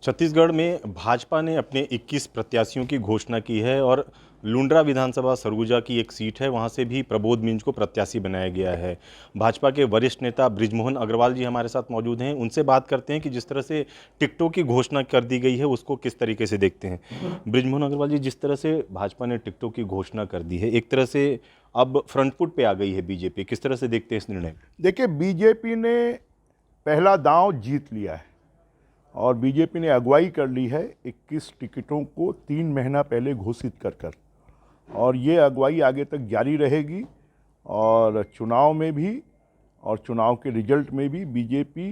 छत्तीसगढ़ में भाजपा ने अपने 21 प्रत्याशियों की घोषणा की है और लुंड्रा विधानसभा सरगुजा की एक सीट है, वहां से भी प्रबोध मिंज को प्रत्याशी बनाया गया है। भाजपा के वरिष्ठ नेता बृजमोहन अग्रवाल जी हमारे साथ मौजूद हैं, उनसे बात करते हैं कि जिस तरह से टिकटों की घोषणा कर दी गई है उसको किस तरीके से देखते हैं। बृजमोहन अग्रवाल जी, जिस तरह से भाजपा ने टिकटों की घोषणा कर दी है, एक तरह से अब फ्रंट फुट पे आ गई है बीजेपी, किस तरह से देखते हैं इस निर्णय? देखिए, बीजेपी ने पहला दांव जीत लिया है और बीजेपी ने अगुवाई कर ली है 21 टिकटों को 3 महीना पहले घोषित कर और ये अगुवाई आगे तक जारी रहेगी और चुनाव में भी और चुनाव के रिजल्ट में भी बीजेपी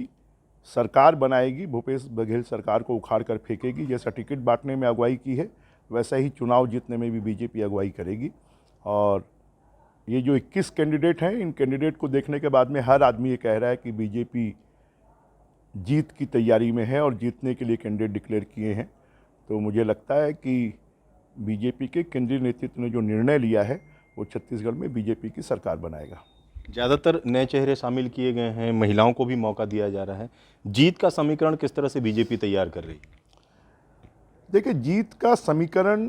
सरकार बनाएगी। भूपेश बघेल सरकार को उखाड़ कर फेंकेगी। जैसा टिकट बांटने में अगुवाई की है वैसा ही चुनाव जीतने में भी बीजेपी अगुवाई करेगी। और ये जो 21 कैंडिडेट हैं, इन कैंडिडेट को देखने के बाद में हर आदमी ये कह रहा है कि बीजेपी जीत की तैयारी में है और जीतने के लिए कैंडिडेट डिक्लेयर किए हैं। तो मुझे लगता है कि बीजेपी के केंद्रीय नेतृत्व ने जो निर्णय लिया है वो छत्तीसगढ़ में बीजेपी की सरकार बनाएगा। ज़्यादातर नए चेहरे शामिल किए गए हैं, महिलाओं को भी मौका दिया जा रहा है। जीत का समीकरण किस तरह से बीजेपी तैयार कर रही है? देखिए, जीत का समीकरण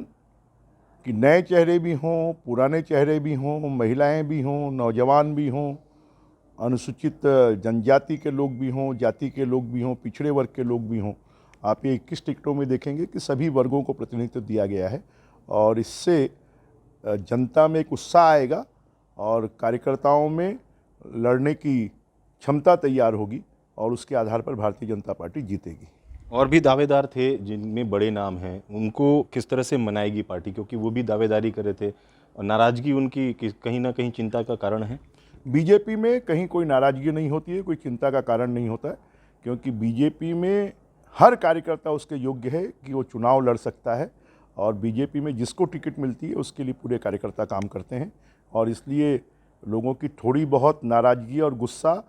कि नए चेहरे भी हों, पुराने चेहरे भी हों, महिलाएं भी हों, नौजवान भी हों, अनुसूचित जनजाति के लोग भी हों, जाति के लोग भी हों, पिछड़े वर्ग के लोग भी हों। आप ये 21 टिकटों में देखेंगे कि सभी वर्गों को प्रतिनिधित्व दिया गया है और इससे जनता में एक उत्साह आएगा और कार्यकर्ताओं में लड़ने की क्षमता तैयार होगी और उसके आधार पर भारतीय जनता पार्टी जीतेगी। और भी दावेदार थे जिनमें बड़े नाम हैं, उनको किस तरह से मनाएगी पार्टी, क्योंकि वो भी दावेदारी कर रहे थे और नाराजगी उनकी कहीं ना कहीं चिंता का कारण है? बीजेपी में कहीं कोई नाराजगी नहीं होती है, कोई चिंता का कारण नहीं होता है, क्योंकि बीजेपी में हर कार्यकर्ता उसके योग्य है कि वो चुनाव लड़ सकता है और बीजेपी में जिसको टिकट मिलती है उसके लिए पूरे कार्यकर्ता काम करते हैं और इसलिए लोगों की थोड़ी बहुत नाराजगी और गुस्सा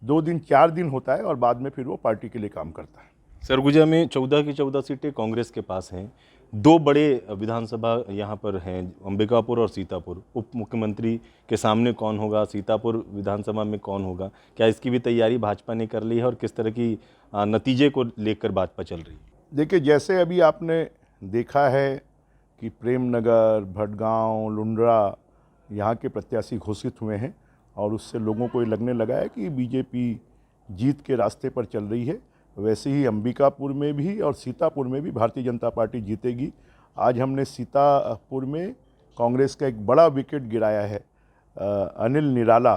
2 दिन 4 दिन होता है और बाद में फिर वो पार्टी के लिए काम करता है। सरगुजा में 14 की 14 सीटें कांग्रेस के पास हैं। 2 बड़े विधानसभा यहाँ पर हैं, अंबिकापुर और सीतापुर। उप मुख्यमंत्री के सामने कौन होगा, सीतापुर विधानसभा में कौन होगा, क्या इसकी भी तैयारी भाजपा ने कर ली है और किस तरह की नतीजे को लेकर भाजपा चल रही है? देखिए, जैसे अभी आपने देखा है कि प्रेमनगर, भटगांव, लुंड्रा यहाँ के प्रत्याशी घोषित हुए हैं और उससे लोगों को ये लगने लगा है कि बीजेपी जीत के रास्ते पर चल रही है। वैसे ही अंबिकापुर में भी और सीतापुर में भी भारतीय जनता पार्टी जीतेगी। आज हमने सीतापुर में कांग्रेस का एक बड़ा विकेट गिराया है। अनिल निराला,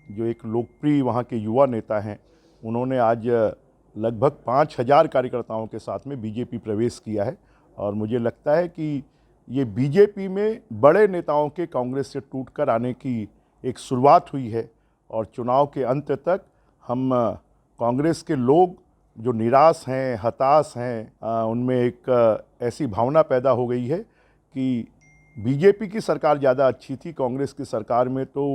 जो एक लोकप्रिय वहाँ के युवा नेता हैं, उन्होंने आज लगभग 5000 कार्यकर्ताओं के साथ में बीजेपी प्रवेश किया है और मुझे लगता है कि ये बीजेपी में बड़े नेताओं के कांग्रेस से टूटकर आने की एक शुरुआत हुई है और चुनाव के अंत तक हम कांग्रेस के लोग जो निराश हैं, हताश हैं, उनमें एक ऐसी भावना पैदा हो गई है कि बीजेपी की सरकार ज़्यादा अच्छी थी। कांग्रेस की सरकार में तो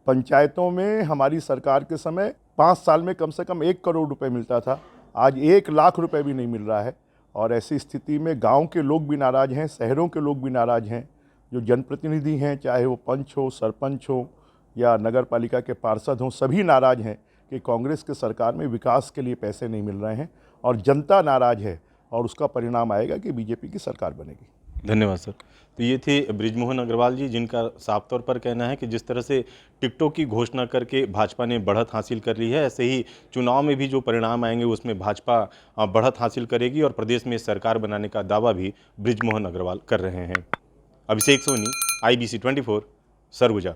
पंचायतों में हमारी सरकार के समय 5 साल में कम से कम 1 करोड़ रुपए मिलता था, आज 1 लाख रुपए भी नहीं मिल रहा है। और ऐसी स्थिति में गांव के लोग भी नाराज़ हैं, शहरों के लोग भी नाराज़ हैं। जो जनप्रतिनिधि हैं, चाहे वो पंच हो, सरपंच हो या नगर पालिका के पार्षद हों, सभी नाराज़ हैं कि कांग्रेस के सरकार में विकास के लिए पैसे नहीं मिल रहे हैं और जनता नाराज़ है और उसका परिणाम आएगा कि बीजेपी की सरकार बनेगी। धन्यवाद सर। तो ये थे बृजमोहन अग्रवाल जी, जिनका साफ तौर पर कहना है कि जिस तरह से टिकटों की घोषणा करके भाजपा ने बढ़त हासिल कर ली है, ऐसे ही चुनाव में भी जो परिणाम आएंगे उसमें भाजपा बढ़त हासिल करेगी और प्रदेश में सरकार बनाने का दावा भी बृजमोहन अग्रवाल कर रहे हैं। अभिषेक सोनी, IBC 24, सरगुजा।